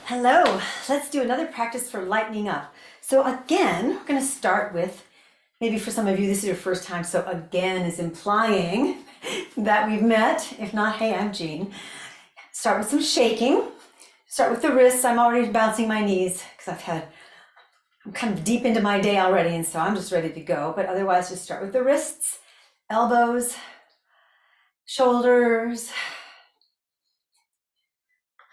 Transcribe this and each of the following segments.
Hello, let's do another practice for lightening up. So again, we're going to start with, maybe for some of you this is your first time, so again is implying that we've met. If not, hey, I'm Jean. Start with some shaking. Start with the wrists. I'm already bouncing my knees because I'm kind of deep into my day already, and so I'm just ready to go. But otherwise, just start with the wrists, elbows, shoulders,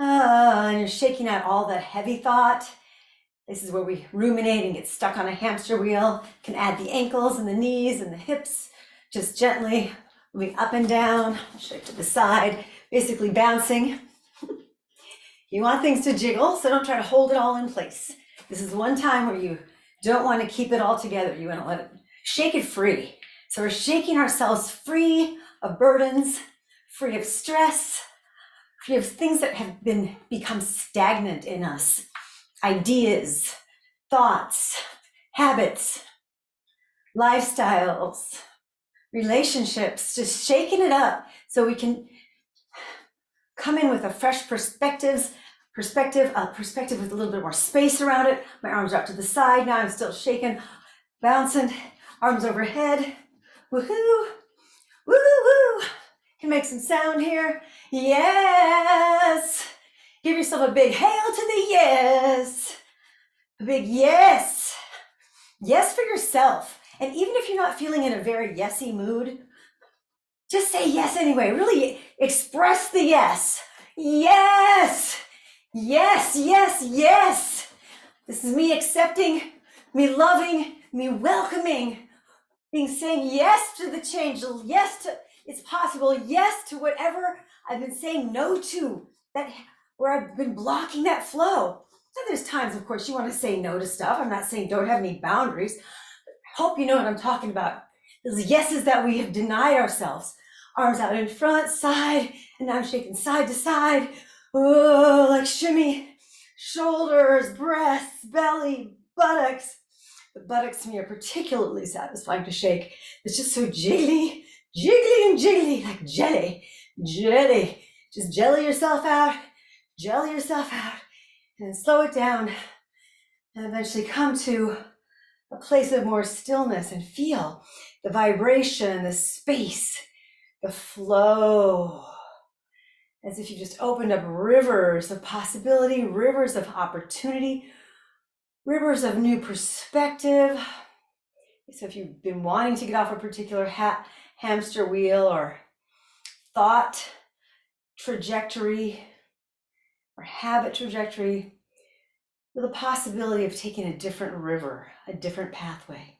and you're shaking out all that heavy thought. This is where we ruminate and get stuck on a hamster wheel. Can add the ankles and the knees and the hips, just gently moving up and down, straight to the side, basically bouncing. You want things to jiggle, so don't try to hold it all in place. This is one time where you don't want to keep it all together. You want to let it, shake it free. So we're shaking ourselves free of burdens, free of stress, free of things that have become stagnant in us. Ideas, thoughts, habits, lifestyles, relationships, just shaking it up so we can come in with a fresh perspective with a little bit more space around it. My arms are out to the side now. I'm still shaking, bouncing, arms overhead. Woohoo! Woo-woo! Can make some sound here. Yes! Give yourself a big hail to the yes. A big yes. Yes for yourself. And even if you're not feeling in a very yesy mood, just say yes anyway. Really express the yes. Yes. Yes, yes, yes. This is me accepting, me loving, me welcoming, saying yes to the change, yes to it's possible, yes to whatever I've been saying no to, that where I've been blocking that flow. So there's times, of course, you want to say no to stuff. I'm not saying don't have any boundaries. I hope you know what I'm talking about. Those yeses that we have denied ourselves. Arms out in front, side, and now I'm shaking side to side. Oh, like shimmy. Shoulders, breasts, belly, buttocks. The buttocks to me are particularly satisfying to shake. It's just so jiggly, jiggly and jiggly, like jelly, jelly. Just jelly yourself out, and then slow it down, and eventually come to a place of more stillness and feel the vibration, the space, the flow, as if you just opened up rivers of possibility, rivers of opportunity, rivers of new perspective. So if you've been wanting to get off a particular hamster wheel or thought trajectory or habit trajectory, with the possibility of taking a different river, a different pathway.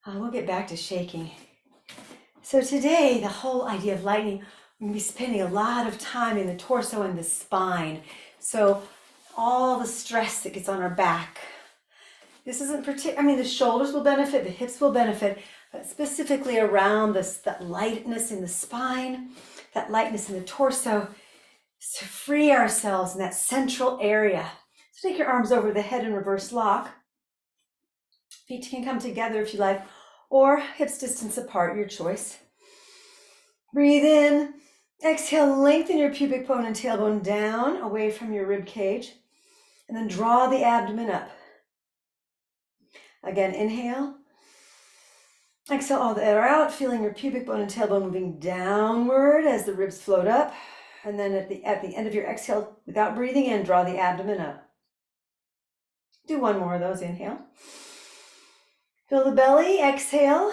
We'll get back to shaking. So today, the whole idea of lightening, we're going to be spending a lot of time in the torso and the spine. So all the stress that gets on our back. This isn't the shoulders will benefit, the hips will benefit, but specifically around this, that lightness in the spine, that lightness in the torso, to free ourselves in that central area. So take your arms over the head in reverse lock. Feet can come together if you like, or hips distance apart, your choice. Breathe in, exhale, lengthen your pubic bone and tailbone down away from your rib cage, and then draw the abdomen up. Again, inhale. Exhale all the air out, feeling your pubic bone and tailbone moving downward as the ribs float up. And then at the end of your exhale, without breathing in, draw the abdomen up. Do one more of those. Inhale. Feel the belly. Exhale.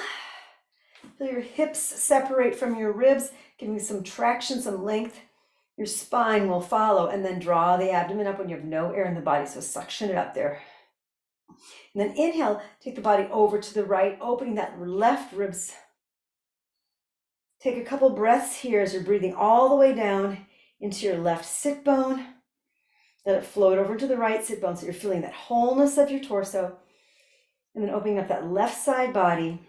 Feel your hips separate from your ribs, giving some traction, some length. Your spine will follow, and then draw the abdomen up when you have no air in the body. So suction it up there. And then inhale, take the body over to the right, opening that left ribs. Take a couple breaths here as you're breathing all the way down into your left sit bone. Let it float over to the right sit bone so you're feeling that wholeness of your torso. And then opening up that left side body.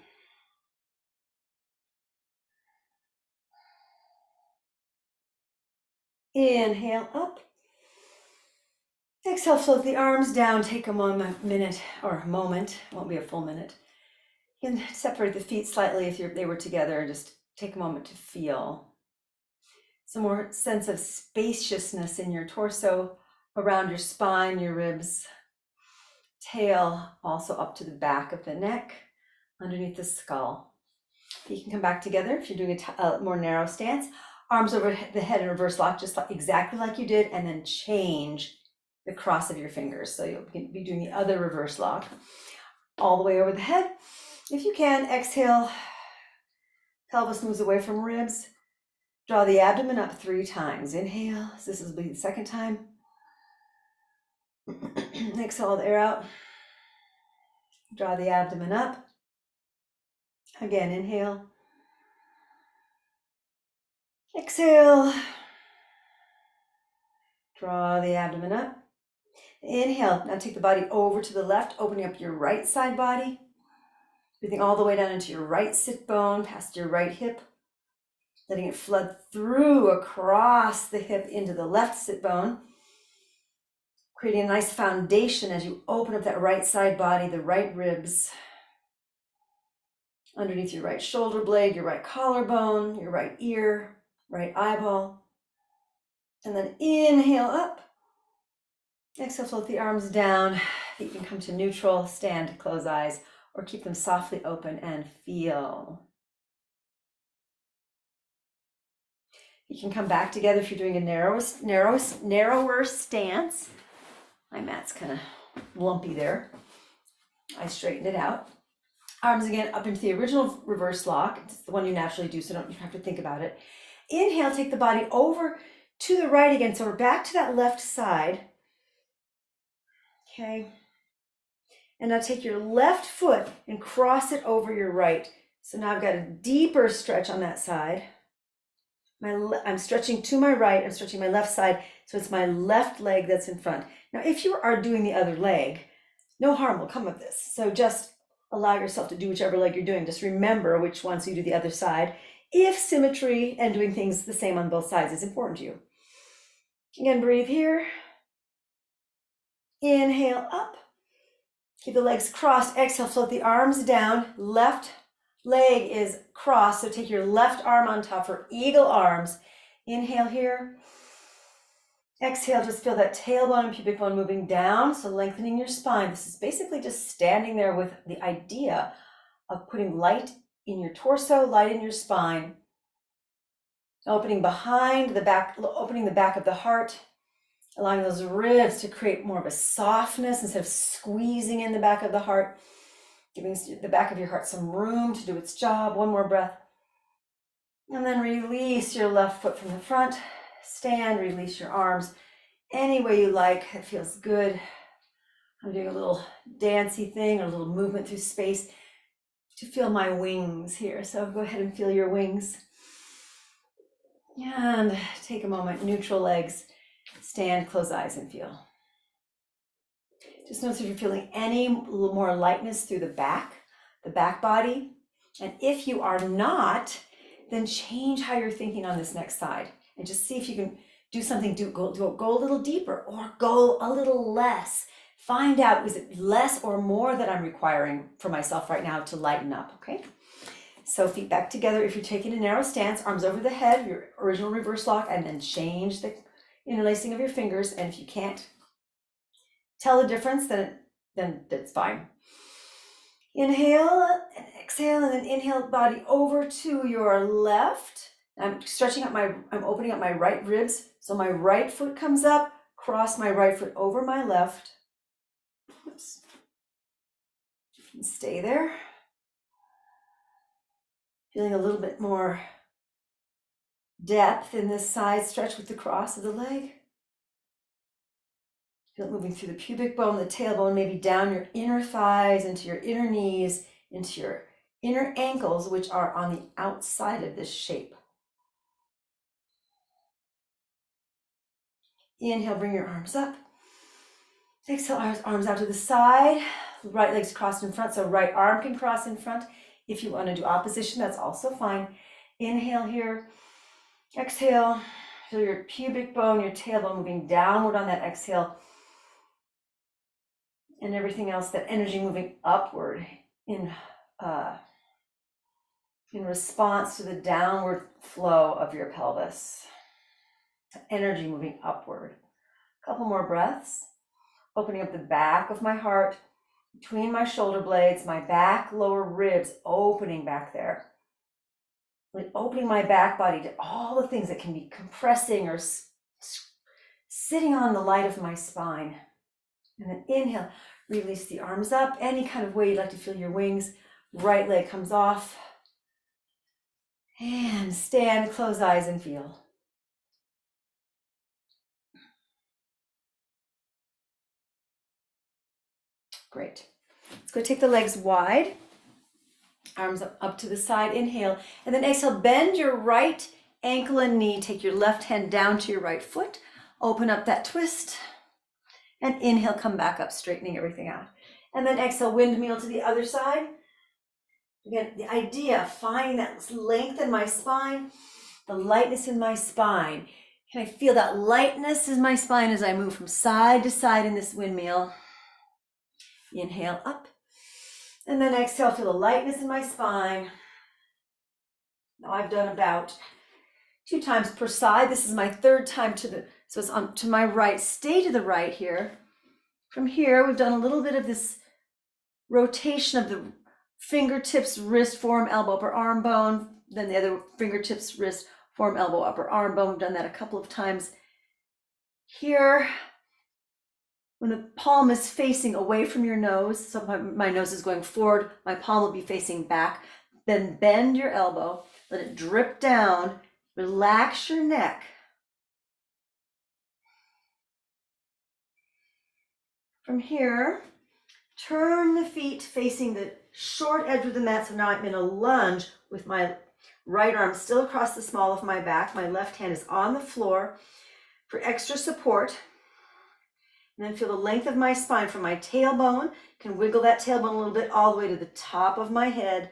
Inhale up. Exhale, float the arms down. Take a moment, it won't be a full minute. You can separate the feet slightly if they were together. Just take a moment to feel. some more sense of spaciousness in your torso, around your spine, your ribs, tail also up to the back of the neck, underneath the skull. You can come back together if you're doing a more narrow stance. Arms over the head in reverse lock, just like exactly like you did, and then change the cross of your fingers. So you'll be doing the other reverse lock all the way over the head. If you can, exhale, pelvis moves away from ribs. Draw the abdomen up 3 times. Inhale, this will be the second time. Exhale the air out. Draw the abdomen up. Again, inhale. Exhale. Draw the abdomen up. Inhale. Now take the body over to the left, opening up your right side body. Breathing all the way down into your right sit bone, past your right hip. Letting it flood through across the hip into the left sit bone. Creating a nice foundation as you open up that right side body, the right ribs. Underneath your right shoulder blade, your right collarbone, your right ear, right eyeball. And then inhale up. Exhale, float the arms down. You can come to neutral, stand, close eyes, or keep them softly open and feel. You can come back together if you're doing a narrower stance. My mat's kind of lumpy there. I straightened it out. Arms again up into the original reverse lock. It's the one you naturally do, so you don't have to think about it. Inhale, take the body over to the right again. So we're back to that left side. Okay. And now take your left foot and cross it over your right. So now I've got a deeper stretch on that side. I'm stretching to my right, I'm stretching my left side, so it's my left leg that's in front. Now, if you are doing the other leg, no harm will come of this. So just allow yourself to do whichever leg you're doing. Just remember which one, so you do the other side. If symmetry and doing things the same on both sides is important to you. Again, breathe here. Inhale up. Keep the legs crossed. Exhale, float the arms down. Left leg is crossed, so take your left arm on top for eagle arms. Inhale here. Exhale, just feel that tailbone and pubic bone moving down, so lengthening your spine. This is basically just standing there with the idea of putting light in your torso, light in your spine, opening behind the back, opening the back of the heart, allowing those ribs to create more of a softness instead of squeezing in the back of the heart, giving the back of your heart some room to do its job. One more breath. And then release your left foot from the front. Stand, release your arms any way you like. It feels good. I'm doing a little dancey thing, a little movement through space to feel my wings here. So go ahead and feel your wings. And take a moment, neutral legs. Stand, close eyes, and feel. Just notice if you're feeling any little more lightness through the back body. And if you are not, then change how you're thinking on this next side. And just see if you can do something, go a little deeper or go a little less. Find out, is it less or more that I'm requiring for myself right now to lighten up, okay? So feet back together. If you're taking a narrow stance, arms over the head, your original reverse lock, and then change the interlacing of your fingers. And if you can't tell the difference, then that's fine. Inhale and exhale, and then inhale, body over to your left. I'm opening up my right ribs. So my right foot comes up, cross my right foot over my left. Oops. Stay there. Feeling a little bit more depth in this side stretch with the cross of the leg. Feel it moving through the pubic bone, the tailbone, maybe down your inner thighs, into your inner knees, into your inner ankles, which are on the outside of this shape. Inhale, bring your arms up. Exhale, arms out to the side. Right leg's crossed in front, so right arm can cross in front. If you want to do opposition, that's also fine. Inhale here. Exhale. Feel your pubic bone, your tailbone moving downward on that exhale. And everything else, that energy moving upward in response to the downward flow of your pelvis. Energy moving upward. A couple more breaths. Opening up the back of my heart, between my shoulder blades, my back, lower ribs, opening back there. Like opening my back body to all the things that can be compressing or sitting on the light of my spine. And then inhale, release the arms up, any kind of way you'd like to feel your wings. Right leg comes off. And stand, close eyes and feel. Great. Let's go take the legs wide. Arms up to the side, inhale. And then exhale, bend your right ankle and knee. Take your left hand down to your right foot. Open up that twist. And inhale, come back up, straightening everything out. And then exhale, windmill to the other side. Again, the idea of finding that length in my spine, the lightness in my spine. Can I feel that lightness in my spine as I move from side to side in this windmill? Inhale up. And then exhale, feel the lightness in my spine. Now I've done about 2 times per side. This is my 3rd time so it's on to my right. Stay to the right here. From here, we've done a little bit of this rotation of the fingertips, wrist, forearm, elbow, upper arm bone. Then the other fingertips, wrist, forearm, elbow, upper arm bone. We've done that a couple of times. Here, when the palm is facing away from your nose, so my nose is going forward, my palm will be facing back. Then bend your elbow, let it drip down, relax your neck. From here, turn the feet facing the short edge of the mat. So now I'm in a lunge with my right arm still across the small of my back. My left hand is on the floor for extra support. And then feel the length of my spine from my tailbone. Can wiggle that tailbone a little bit all the way to the top of my head.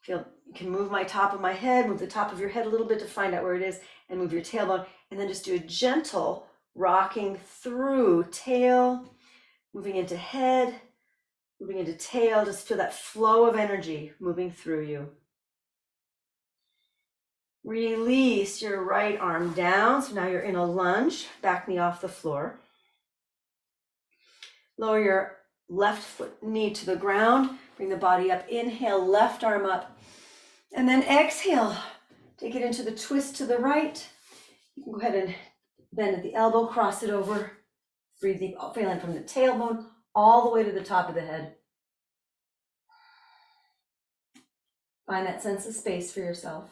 Feel you can move my top of my head, move the top of your head a little bit to find out where it is, and move your tailbone. And then just do a gentle rocking through tail, moving into head, moving into tail. Just feel that flow of energy moving through you. Release your right arm down. So now you're in a lunge, back knee off the floor. Lower your left foot knee to the ground. Bring the body up. Inhale, left arm up. And then exhale. Take it into the twist to the right. You can go ahead and bend at the elbow, cross it over. Breathe deep, feeling from the tailbone all the way to the top of the head. Find that sense of space for yourself.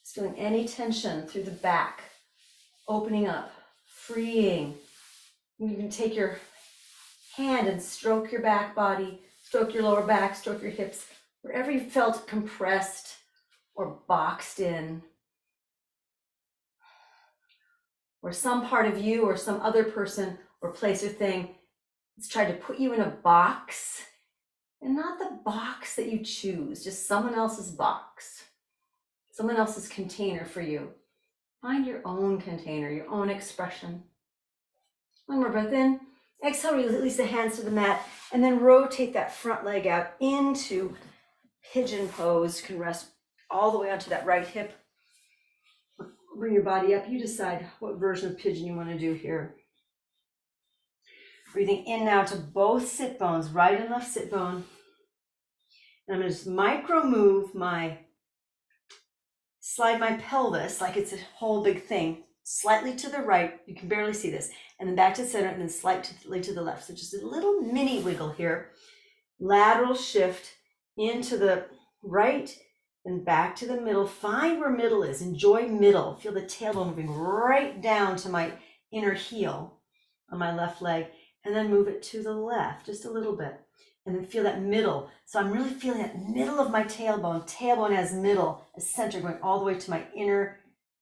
Just feeling any tension through the back, opening up, freeing. You can take your hand and stroke your back body, stroke your lower back, stroke your hips, wherever you felt compressed or boxed in, or some part of you or some other person or place or thing has tried to put you in a box, and not the box that you choose, just someone else's box, someone else's container for you. Find your own container, your own expression. One more breath in. Exhale, release the hands to the mat, and then rotate that front leg out into pigeon pose. You can rest all the way onto that right hip. Bring your body up. You decide what version of pigeon you want to do here. Breathing in now to both sit bones, right and left sit bone. And I'm going to just micro move slide my pelvis like it's a whole big thing, slightly to the right. You can barely see this. And then back to center, and then slightly to the left. So just a little mini wiggle here. Lateral shift into the right and back to the middle. Find where middle is. Enjoy middle. Feel the tailbone moving right down to my inner heel on my left leg. And then move it to the left just a little bit. And then feel that middle. So I'm really feeling that middle of my tailbone. Tailbone as middle, as center, going all the way to my inner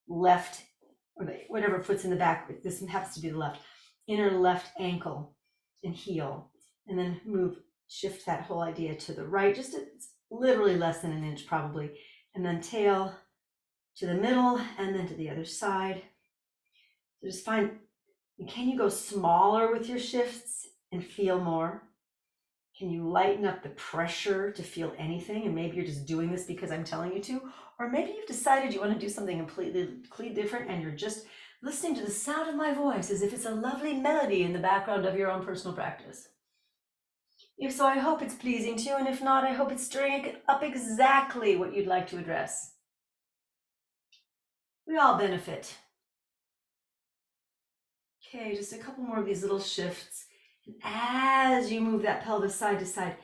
left, or whatever foot's in the back. This one happens to be the left. Inner left ankle and heel. And then shift that whole idea to the right, just literally less than an inch probably. And then tail to the middle and then to the other side. So just find, can you go smaller with your shifts and feel more? Can you lighten up the pressure to feel anything? And maybe you're just doing this because I'm telling you to, or maybe you've decided you want to do something completely different and you're just listening to the sound of my voice as if it's a lovely melody in the background of your own personal practice. If so, I hope it's pleasing to you, and if not, I hope it's stirring up exactly what you'd like to address. We all benefit. Okay, just a couple more of these little shifts. And as you move that pelvis side to side,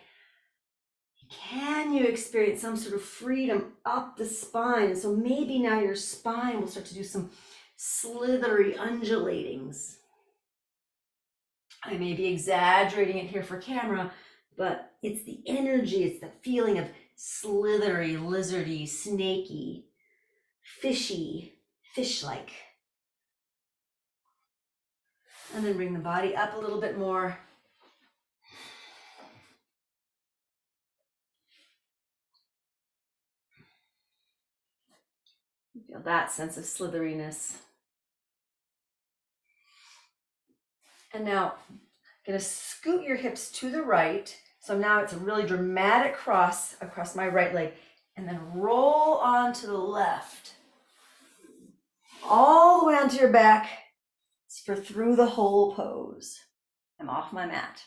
can you experience some sort of freedom up the spine? And so maybe now your spine will start to do some slithery undulatings. I may be exaggerating it here for camera, but it's the energy, it's the feeling of slithery, lizardy, snaky, fishy, fish-like. And then bring the body up a little bit more. Feel that sense of slitheriness. And now I'm going to scoot your hips to the right. So now it's a really dramatic cross across my right leg, and then roll onto the left. All the way onto your back for through the whole pose. I'm off my mat.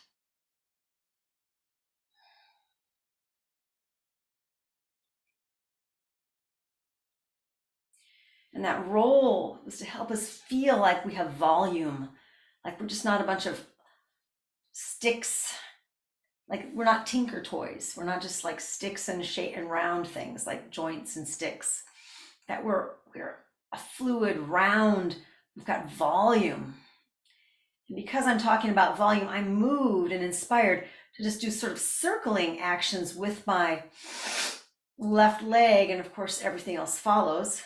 And that roll was to help us feel like we have volume, like we're just not a bunch of sticks, like we're not tinker toys. We're not just like sticks and shape and round things like joints and sticks. That we're a fluid round, we've got volume. And because I'm talking about volume, I'm moved and inspired to just do sort of circling actions with my left leg, and of course everything else follows.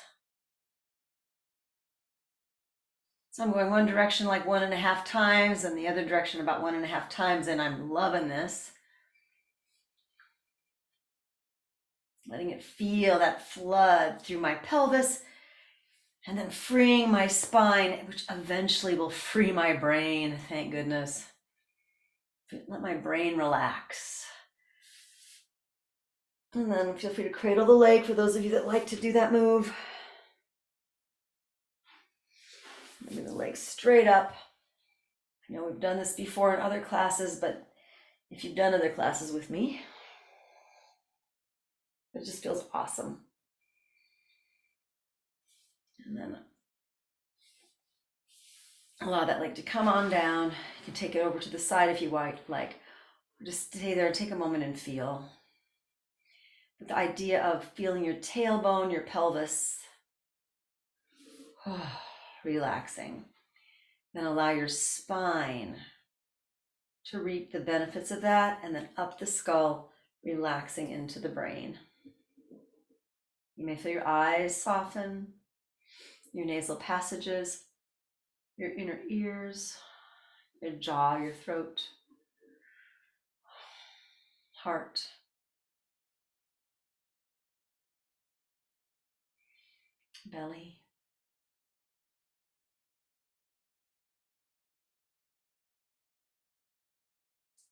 So I'm going one direction like 1.5 times and the other direction about 1.5 times, and I'm loving this. Letting it feel that flood through my pelvis, and then freeing my spine, which eventually will free my brain, thank goodness. Let my brain relax. And then feel free to cradle the leg for those of you that like to do that move. Maybe the leg straight up. I know we've done this before in other classes, but if you've done other classes with me, it just feels awesome. And then allow that leg to come on down. You can take it over to the side if you like, or just stay there and take a moment and feel. But the idea of feeling your tailbone, your pelvis, relaxing. Then allow your spine to reap the benefits of that, and then up the skull, relaxing into the brain. You may feel your eyes soften, your nasal passages, your inner ears, your jaw, your throat, heart. Belly.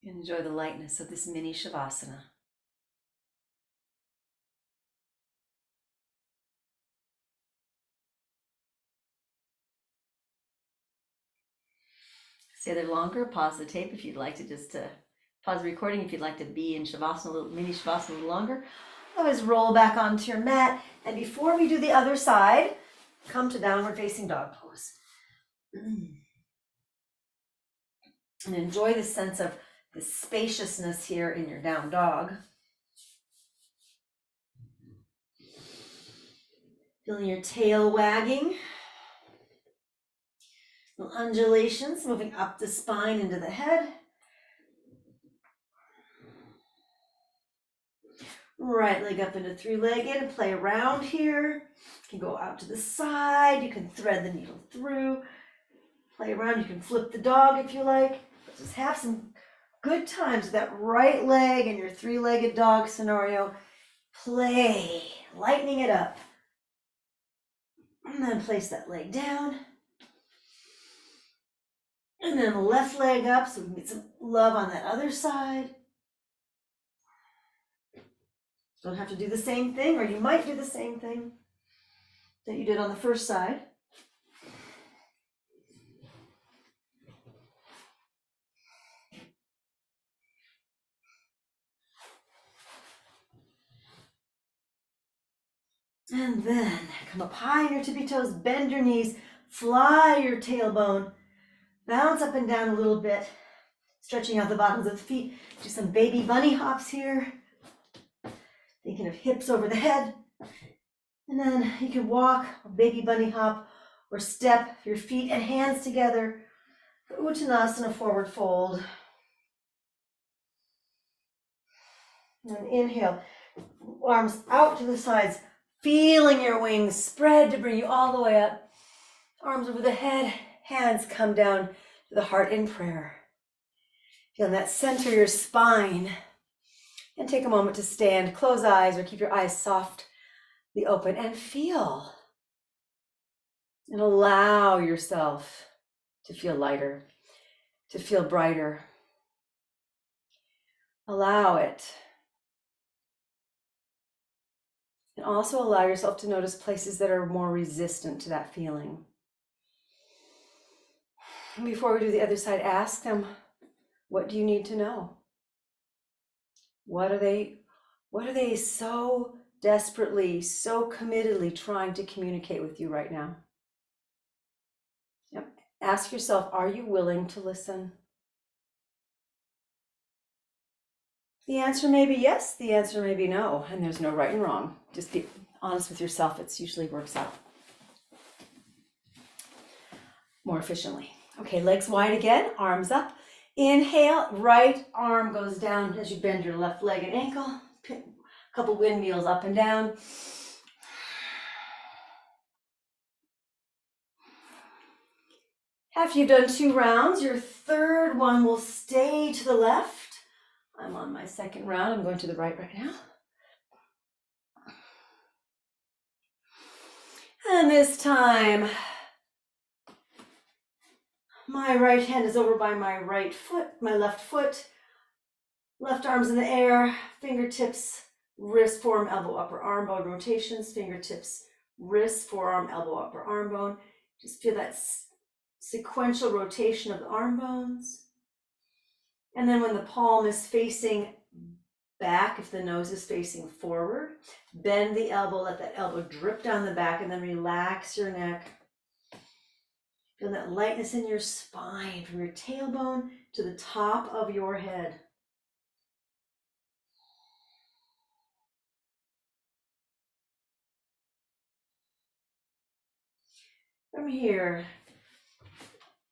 Enjoy the lightness of this mini shavasana. Stay there longer, pause the tape if you'd like to just pause the recording if you'd like to be in shavasana, mini shavasana a little longer. Otherwise, roll back onto your mat. And before we do the other side, come to downward facing dog pose. And enjoy the sense of the spaciousness here in your down dog. Feeling your tail wagging. Little undulations moving up the spine into the head. Right leg up into three-legged, play around here. You can go out to the side, you can thread the needle through, play around, you can flip the dog if you like. But just have some good times with that right leg in your three-legged dog scenario. Play, lightening it up. And then place that leg down. And then left leg up so we can get some love on that other side. Don't have to do the same thing, or you might do the same thing that you did on the first side. And then come up high on your tippy toes, bend your knees, fly your tailbone, bounce up and down a little bit, stretching out the bottoms of the feet. Do some baby bunny hops here. Thinking of hips over the head. And then you can walk, or baby bunny hop, or step your feet and hands together. Uttanasana, forward fold. And then inhale, arms out to the sides, feeling your wings spread to bring you all the way up. Arms over the head, hands come down to the heart in prayer. Feel that center your spine. And take a moment to stand, close eyes, or keep your eyes softly open, and feel. And allow yourself to feel lighter, to feel brighter. Allow it. And also allow yourself to notice places that are more resistant to that feeling. And before we do the other side, ask them, what do you need to know? What are they so desperately, so committedly trying to communicate with you right now? Yep. Ask yourself, are you willing to listen? The answer may be yes, the answer may be no, and there's no right and wrong. Just be honest with yourself. It usually works out more efficiently. Okay, legs wide again, arms up. Inhale, right arm goes down as you bend your left leg and ankle. A couple windmills up and down. After you've done 2 rounds, your third one will stay to the left. I'm on my second round. I'm going to the right now. And this time, my right hand is over by my right foot, my left foot. Left arm's in the air, fingertips, wrist, forearm, elbow, upper arm bone rotations, fingertips, wrist, forearm, elbow, upper arm bone. Just feel that sequential rotation of the arm bones. And then when the palm is facing back, if the nose is facing forward, bend the elbow, let that elbow drip down the back, and then relax your neck. Feel that lightness in your spine from your tailbone to the top of your head. From here,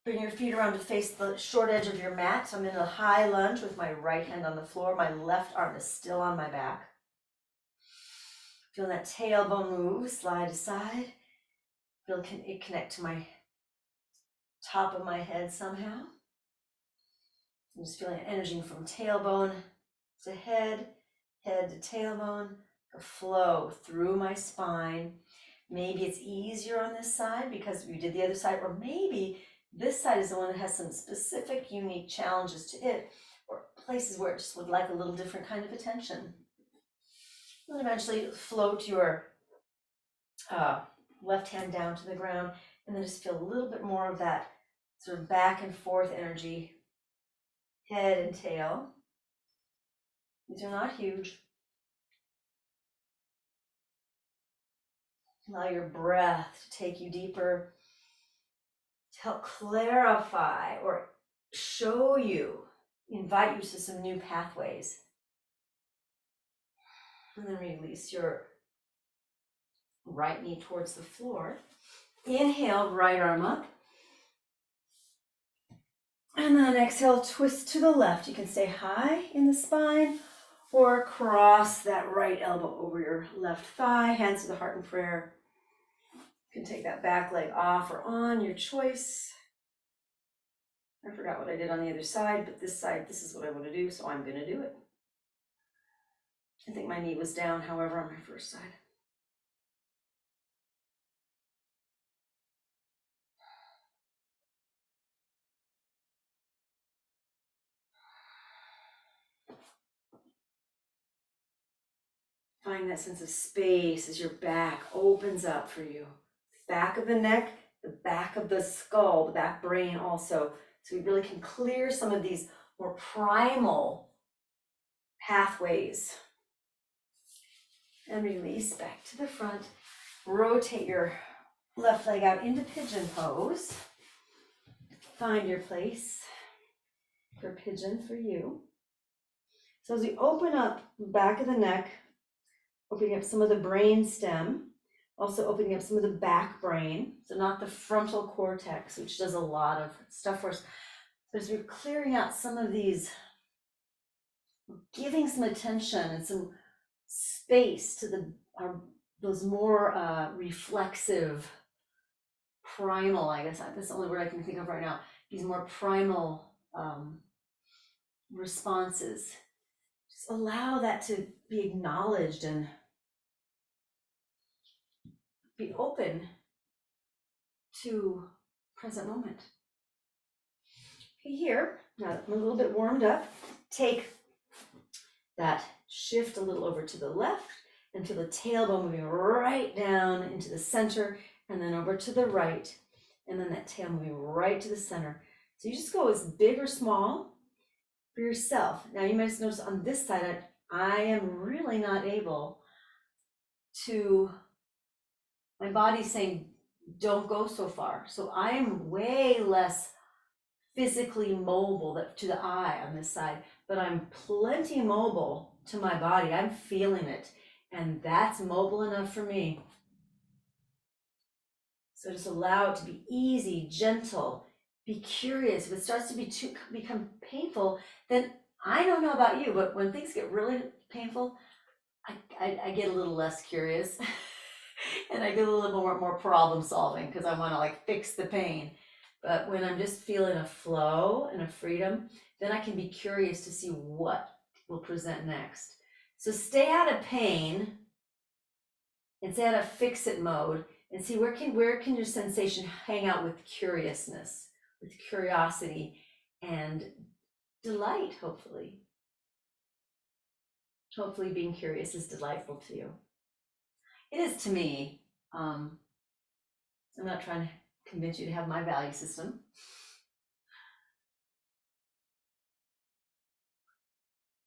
bring your feet around to face the short edge of your mat. So I'm in a high lunge with my right hand on the floor. My left arm is still on my back. Feel that tailbone move, slide aside. Feel it connect to my top of my head somehow. I'm just feeling energy from tailbone to head, head to tailbone, a flow through my spine. Maybe it's easier on this side because we did the other side, or maybe this side is the one that has some specific, unique challenges to it, or places where it just would like a little different kind of attention. And eventually float your left hand down to the ground, and then just feel a little bit more of that sort of back and forth energy, head and tail. These are not huge. Allow your breath to take you deeper, to help clarify or show you, invite you to some new pathways. And then release your right knee towards the floor. Inhale, right arm up. And then exhale, twist to the left. You can stay high in the spine or cross that right elbow over your left thigh, hands to the heart in prayer. You can take that back leg off or on, your choice. I forgot what I did on the other side, but this side, this is what I want to do, so I'm going to do it. I think my knee was down, however, on my first side. Find that sense of space as your back opens up for you. Back of the neck, the back of the skull, the back brain also. So we really can clear some of these more primal pathways. And release back to the front. Rotate your left leg out into pigeon pose. Find your place for pigeon for you. So as we open up the back of the neck, opening up some of the brain stem, also opening up some of the back brain, so not the frontal cortex, which does a lot of stuff for us. So as we're clearing out some of these, giving some attention and some space to those more reflexive, primal, I guess that's the only word I can think of right now, these more primal responses. Just allow that to be acknowledged and be open to present moment. Okay, here, now I'm a little bit warmed up, take that shift a little over to the left and feel the tailbone moving right down into the center and then over to the right, and then that tail moving right to the center. So you just go as big or small for yourself. Now you might notice on this side, I am really not able to, my body's saying, don't go so far. So I am way less physically mobile to the eye on this side, but I'm plenty mobile to my body. I'm feeling it, and that's mobile enough for me. So just allow it to be easy, gentle, be curious. If it starts to become painful, then I don't know about you, but when things get really painful, I get a little less curious and I get a little more problem solving because I want to like fix the pain. But when I'm just feeling a flow and a freedom, then I can be curious to see what will present next. So stay out of pain and stay out of fix it mode and see where can your sensation hang out with curiousness, with curiosity and delight, hopefully. Hopefully being curious is delightful to you. It is to me. I'm not trying to convince you to have my value system.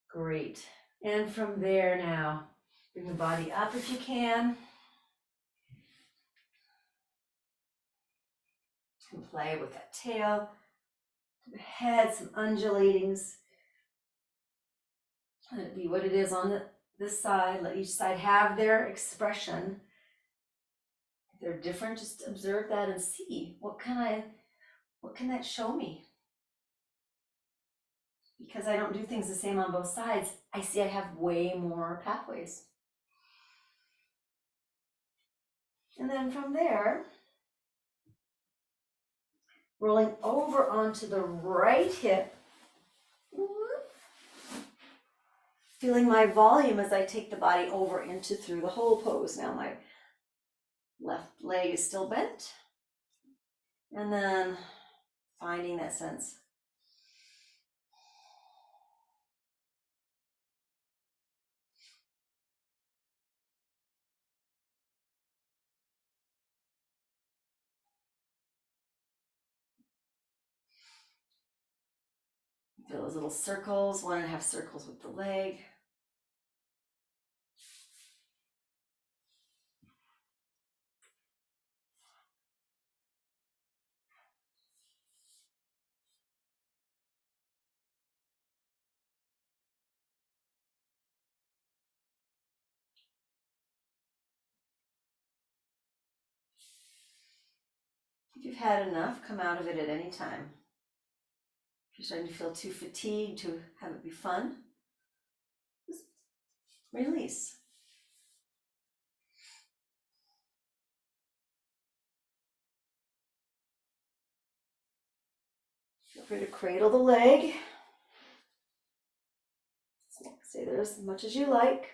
Great. And from there now, bring the body up if you can. You can play with that tail, the head, some undulatings. Let it be what it is on this side. Let each side have their expression. If they're different, just observe that and see what can that show me? Because I don't do things the same on both sides, I see I have way more pathways. And then from there, rolling over onto the right hip, feeling my volume as I take the body over into through the whole pose. Now my left leg is still bent. And then finding that sense. Feel those little circles, 1.5 circles with the leg. If you've had enough, come out of it at any time. If you're starting to feel too fatigued to have it be fun, just release. Feel free to cradle the leg. Stay there as much as you like.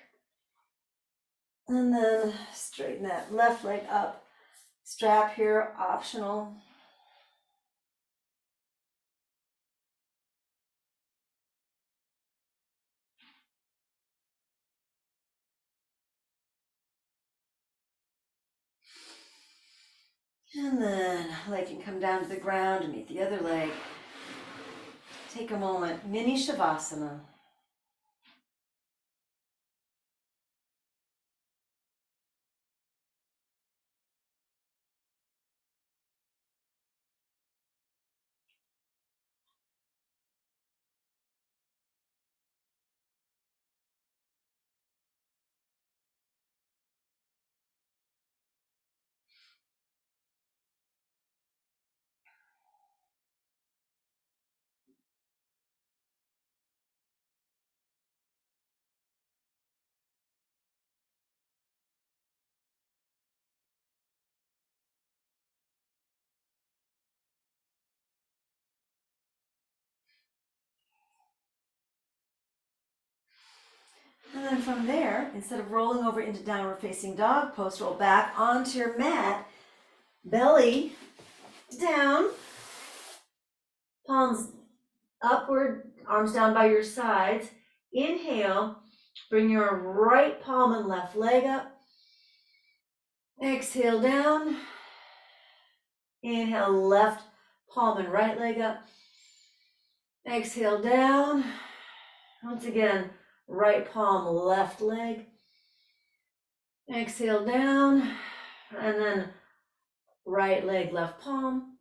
And then straighten that left leg up. Strap here, optional. And then leg can come down to the ground and meet the other leg. Take a moment, mini shavasana. And then from there, instead of rolling over into downward facing dog pose, roll back onto your mat, belly down, palms upward, arms down by your sides. Inhale, bring your right palm and left leg up. Exhale down. Inhale, left palm and right leg up. Exhale down. Once again, right palm, left leg. Exhale down. And then right leg, left palm.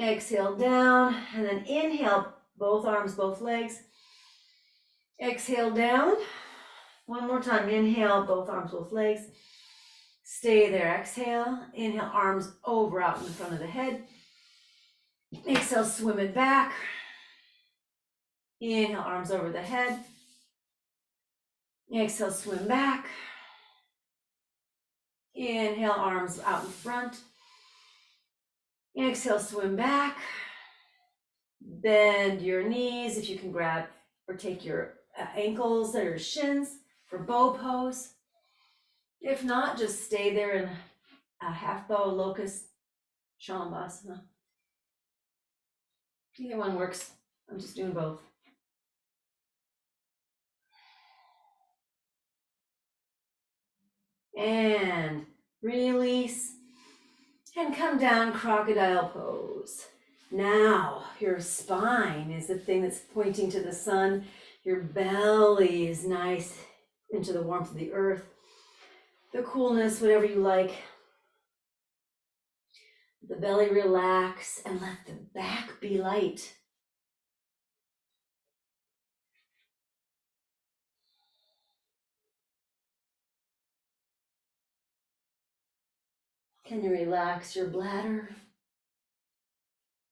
Exhale down. And then inhale, both arms, both legs. Exhale down. One more time. Inhale, both arms, both legs. Stay there. Exhale. Inhale, arms over out in front of the head. Exhale, swim it back. Inhale, arms over the head. Exhale, swim back. Inhale, arms out in front. Exhale, swim back. Bend your knees if you can grab or take your ankles or your shins for bow pose. If not, just stay there in a half bow, locust, shalambasana. Either one works. I'm just doing both. And release and come down, crocodile pose. Now your spine is the thing that's pointing to the sun. Your belly is nice into the warmth of the earth, the coolness, whatever you like. The belly relax and let the back be light. Can you relax your bladder,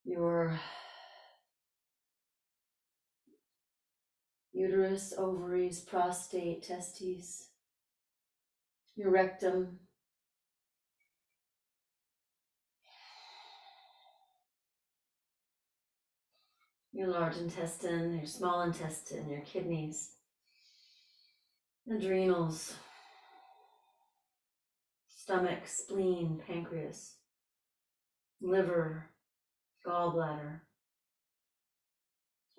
your uterus, ovaries, prostate, testes, your rectum, your large intestine, your small intestine, your kidneys, adrenals, stomach, spleen, pancreas, liver, gallbladder,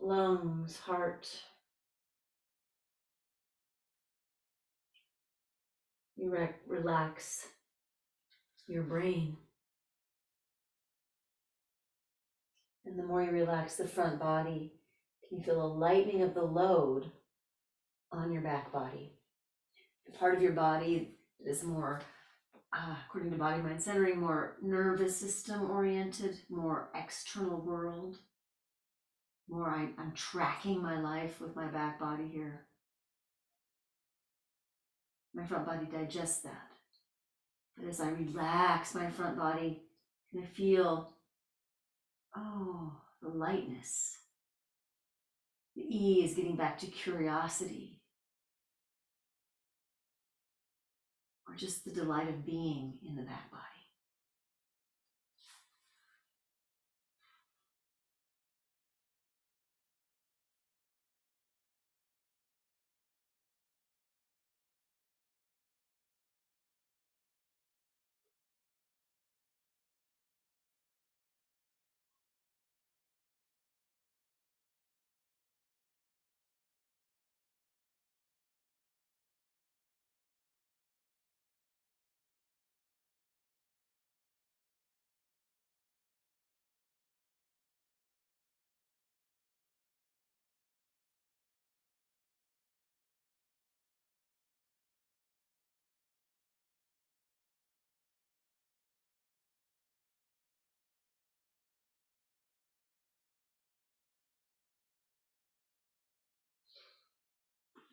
lungs, heart. You relax your brain. And the more you relax the front body, can you feel a lightening of the load on your back body? The part of your body that is more, according to body mind centering, more nervous system oriented, more external world, more I'm tracking my life with my back body here. My front body digests that. But as I relax my front body, I feel, the lightness, the ease, getting back to curiosity, or just the delight of being in the back body.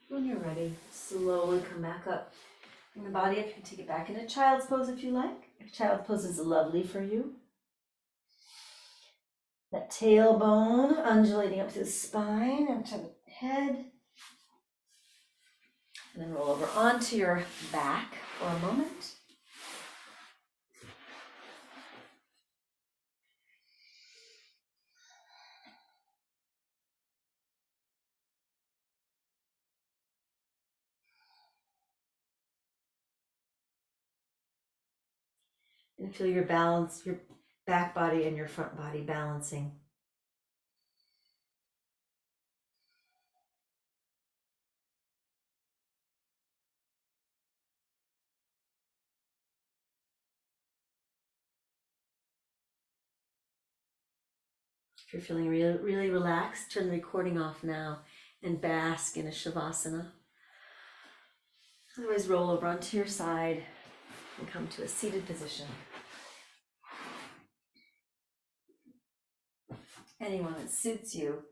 When you're ready, slowly come back up. Bring the body up. You can take it back into child's pose if you like. If child's pose is lovely for you. That tailbone undulating up to the spine and to the head. And then roll over onto your back for a moment. And feel your balance, your back body and your front body balancing. If you're feeling really relaxed, turn the recording off now and bask in a shavasana. Otherwise, roll over onto your side and come to a seated position. Anyone that suits you.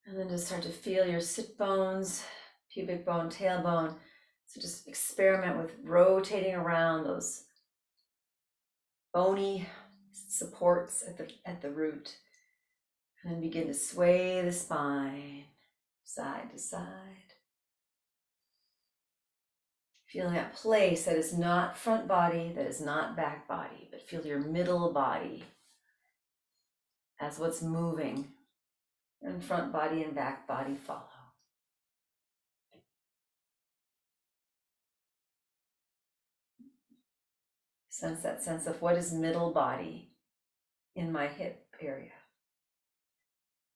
And then just start to feel your sit bones, pubic bone, tailbone. So just experiment with rotating around those bony supports at the root. And then begin to sway the spine side to side. Feeling that place that is not front body, that is not back body, but feel your middle body as what's moving, and front body and back body follow. Sense that sense of what is middle body in my hip area.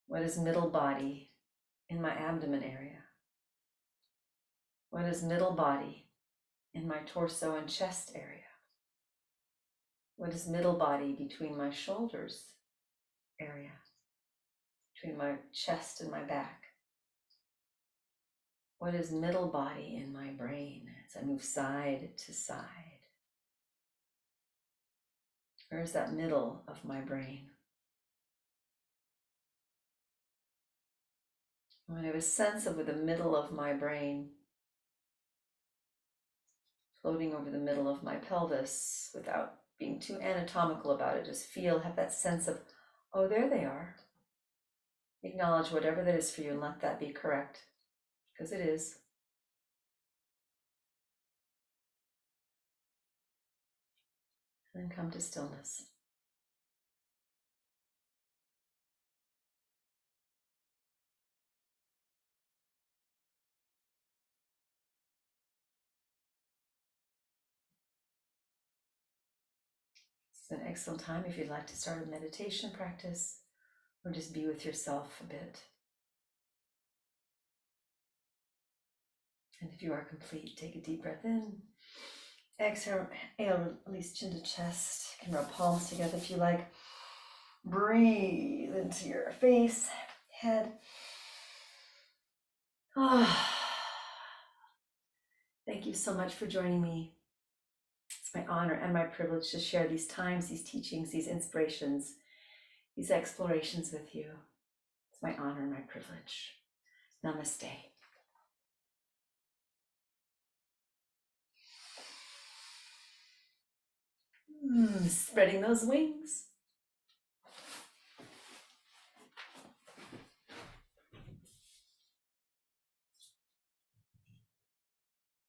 What is middle body in my abdomen area? What is middle body in my torso and chest area? What is middle body between my shoulders area? Between my chest and my back? What is middle body in my brain as I move side to side? Where is that middle of my brain? When I have a sense of the middle of my brain, floating over the middle of my pelvis without being too anatomical about it, just have that sense of, oh, there they are. Acknowledge whatever that is for you and let that be correct, because it is. And then come to stillness. It's an excellent time if you'd like to start a meditation practice or just be with yourself a bit. And if you are complete, take a deep breath in. Exhale, release chin to chest. You can rub palms together if you like. Breathe into your face, head. Thank you so much for joining me. It's my honor and my privilege to share these times, these teachings, these inspirations, these explorations with you. It's my honor and my privilege. Namaste. Spreading those wings.